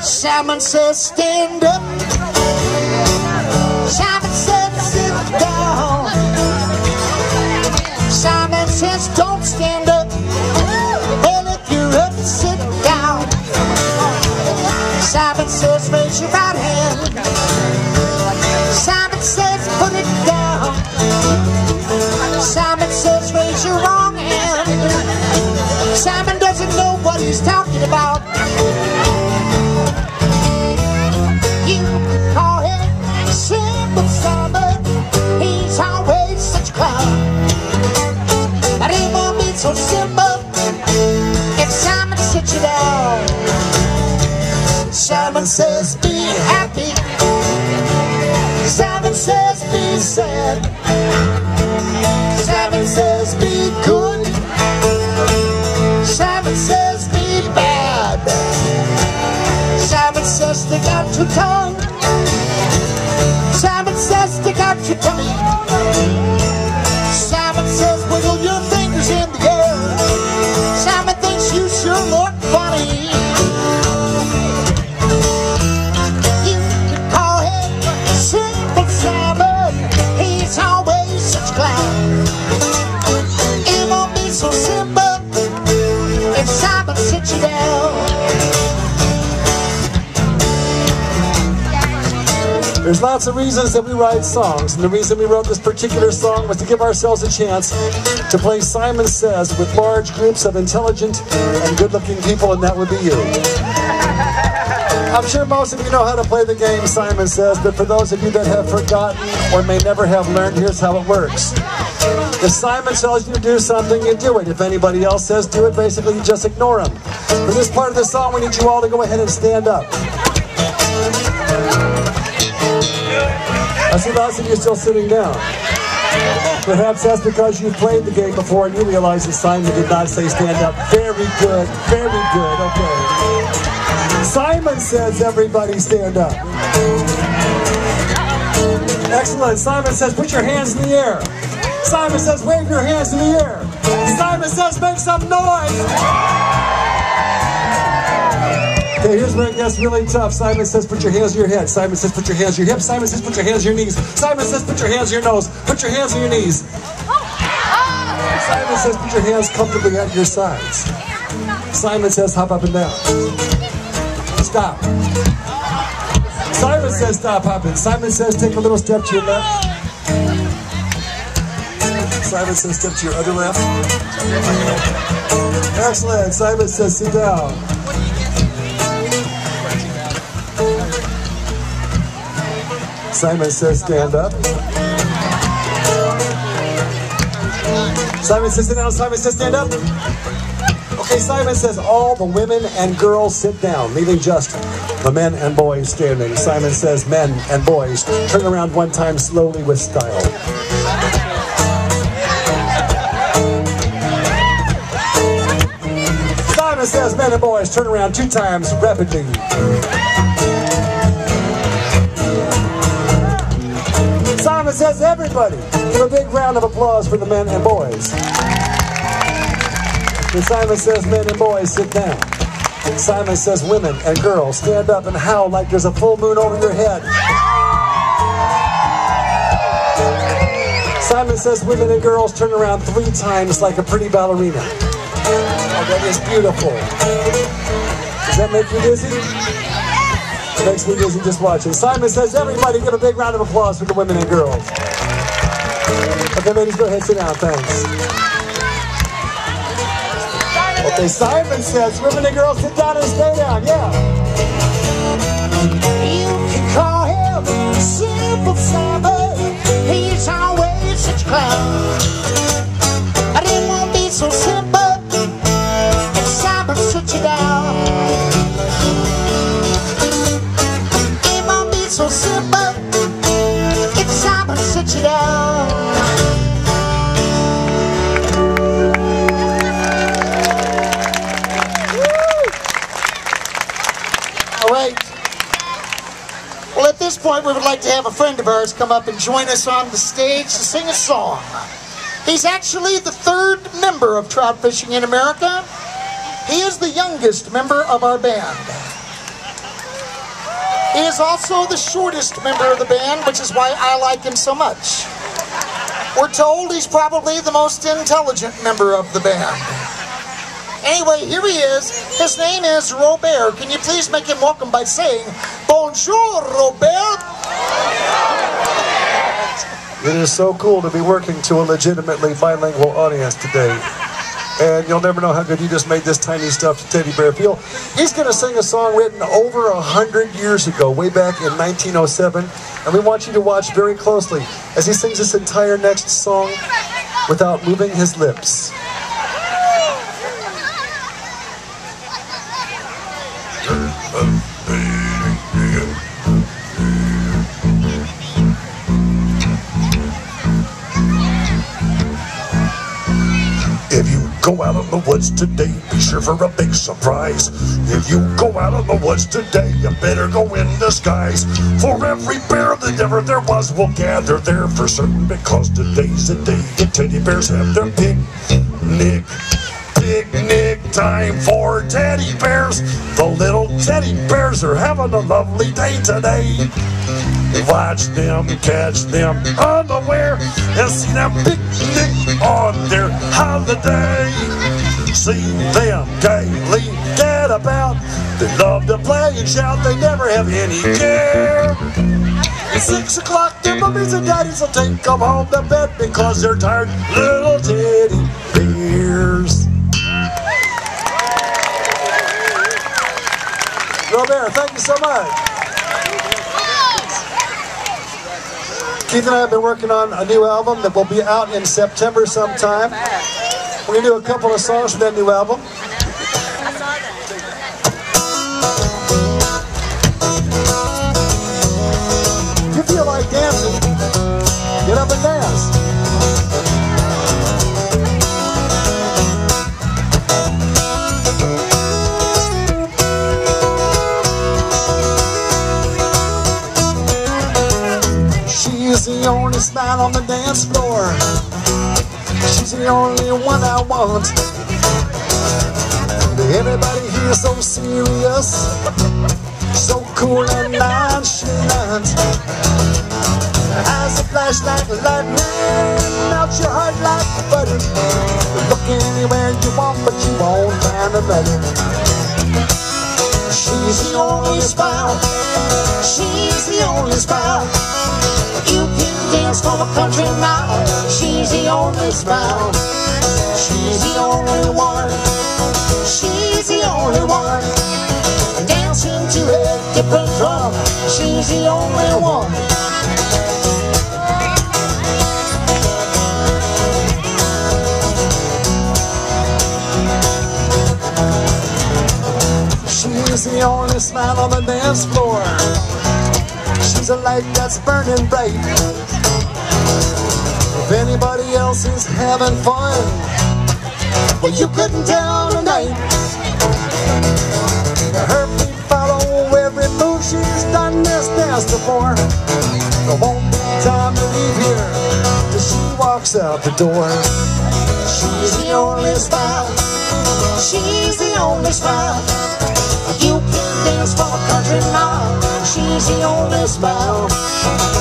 Simon says stand up. Simon says sit down. Simon says don't stand up. And if you're up, sit down. Simon says raise your right hand. Simon says put it down. Simon says raise your wrong hand. Simon doesn't know what he's talking about. You can call him Simple Simon. He's always such a clown. But it won't be so simple if Simon sits you down. Simon says be happy. Simon says be sad. Simon says be good. Simon says be bad. Simon says stick out your tongue. Simon says stick out your tummy. Simon says wiggle your fingers in the air. Simon thinks you sure look funny. You can call him Simple Simon. He's always such a clown. It won't be so simple if Simon sits you down. There's lots of reasons that we write songs, and the reason we wrote this particular song was to give ourselves a chance to play Simon Says with large groups of intelligent and good-looking people, and that would be you. I'm sure most of you know how to play the game Simon Says, but for those of you that have forgotten or may never have learned, here's how it works. If Simon tells you to do something, you do it. If anybody else says do it, basically you just ignore him. For this part of the song, we need you all to go ahead and stand up. I see lots of you still sitting down. Perhaps that's because you've played the game before and you realize that Simon did not say stand up. Very good, okay. Simon says everybody stand up. Excellent. Simon says put your hands in the air. Simon says wave your hands in the air. Simon says make some noise. Okay, here's where it gets really tough. Simon says put your hands on your head. Simon says put your hands on your hips. Simon says put your hands on your knees. Simon says put your hands on your nose. Put your hands on your knees. Simon says put your hands comfortably at your sides. Simon says hop up and down. Stop. Simon says stop hopping. Simon says take a little step to your left. Simon says step to your other left. Excellent. Simon says sit down. Simon says stand up. Simon says sit down. Simon says stand up. Okay, Simon says all the women and girls sit down, leaving just the men and boys standing. Simon says men and boys turn around one time slowly with style. Simon says men and boys turn around 2 times rapidly. Simon says everybody give a big round of applause for the men and boys. And Simon says men and boys sit down. Simon says women and girls stand up and howl like there's a full moon over your head. Simon says women and girls turn around 3 times like a pretty ballerina. Oh, that is beautiful. Does that make you dizzy? Makes me dizzy just watching. Simon says everybody give a big round of applause for the women and girls. Okay, ladies, go ahead, sit down, thanks. Okay, Simon says women and girls sit down and stay down, yeah. You can call him Simple Simon. He's always such a clown. But it won't be so simple if Simon sits you down. So simple if Simon sits you down. All right. Well, at this point, we would like to have a friend of ours come up and join us on the stage to sing a song. He's actually the third member of Trout Fishing in America. He is the youngest member of our band. He is also the shortest member of the band, which is why I like him so much. We're told he's probably the most intelligent member of the band. Anyway, here he is. His name is Robert. Can you please make him welcome by saying, Bonjour, Robert. It is so cool to be working to a legitimately bilingual audience today. And you'll never know how good you just made this tiny stuffed teddy bear feel. He's going to sing a song written over 100 years ago, way back in 1907. And we want you to watch very closely as he sings this entire next song without moving his lips. If you go out in the woods today, be sure for a big surprise. If you go out in the woods today, you better go in disguise. For every bear that ever there was will gather there for certain, because today's the day the teddy bears have their picnic. Picnic time for teddy bears. The little teddy bears are having a lovely day today. Watch them, catch them unaware, and see them picnic on their holiday. See them gaily get about. They love to play and shout, they never have any care. At 6 o'clock, their mummies and daddies will take them home to bed because they're tired little teddy bears. Robert, thank you so much. Keith and I have been working on a new album that will be out in September sometime. We're going to do a couple of songs from that new album. If you feel like dancing, get up and dance. She's the only smile on the dance floor. She's the only one I want. Everybody here is so serious, so cool and nonchalant. Eyes a flash like lightning, melt your heart like butter. Look anywhere you want, but you won't find another. She's the only smile. She's the only smile. You can dance for a country mile. She's the only smile. She's the only one. She's the only one. Dancing to a different drum. She's the only one. She's the only smile on the dance floor. She's a light that's burning bright. If anybody else is having fun, well, you couldn't tell tonight. Her feet follow every move she's done this dance before. There won't be time to leave here till she walks out the door. She's the only smile. She's the only smile. You can dance for a country mile. She's the only smile.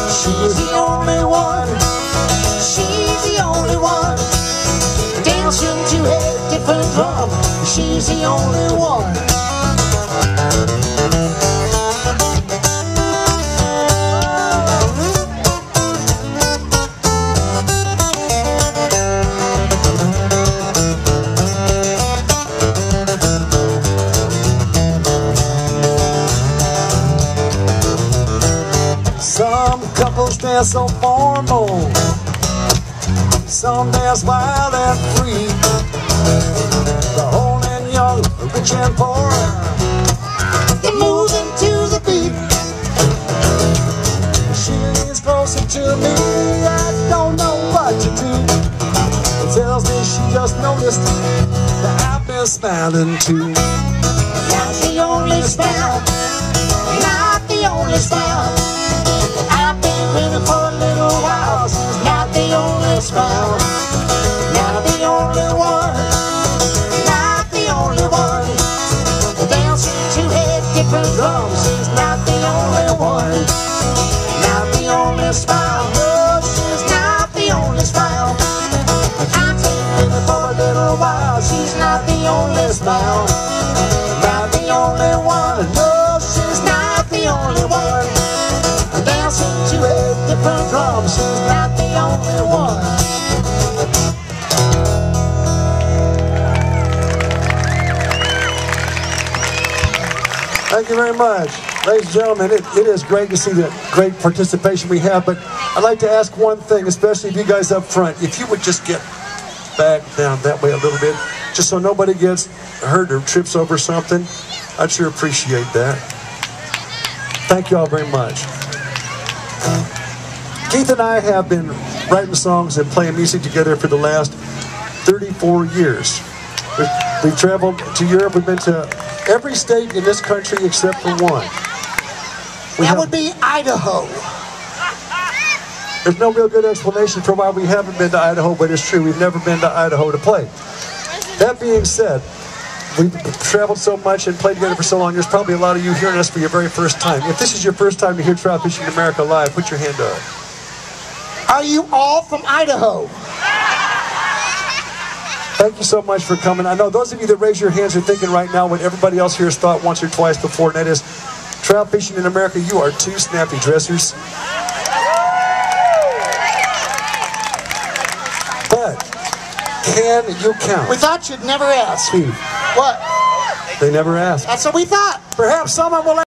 She's the only one. She's the only one. Dancing to a different drum. She's the only one. Some couples dance so formal, some dance wild and free. The old and young, the rich and poor, they're moving to the beat. She leans closer to me, I don't know what to do. It tells me she just noticed that I've been smiling too. That's the only only spell, not the only spell. I've been with her for a little while. She's not the only spell, not the only one, not the only one. Dancing to hit different drums. She's not the only one, not the only spell. No, she's not the only spell. I've been with her for a little while. She's not the only spell, not the only one. No, she's not the only one. Dancing to a different drum. She's not the only one. Thank you very much. Ladies and gentlemen, it is great to see the great participation we have, but I'd like to ask one thing, especially if you guys up front, if you would just get back down that way a little bit, just so nobody gets hurt or trips over something. I'd sure appreciate that. Thank you all very much. Keith and I have been writing songs and playing music together for the last 34 years. We've traveled to Europe. We've been to every state in this country except for one. That would be Idaho. There's no real good explanation for why we haven't been to Idaho, but it's true. We've never been to Idaho to play. That being said, we've traveled so much and played together for so long, there's probably a lot of you hearing us for your very first time. If this is your first time to hear Trout Fishing America live, put your hand up. Are you all from Idaho? Thank you so much for coming. I know those of you that raise your hands are thinking right now what everybody else here has thought once or twice before, and that is, Trout Fishing in America, you are two snappy dressers. But can you count? We thought you'd never ask. Steve. What? They never asked. That's what we thought. Perhaps someone will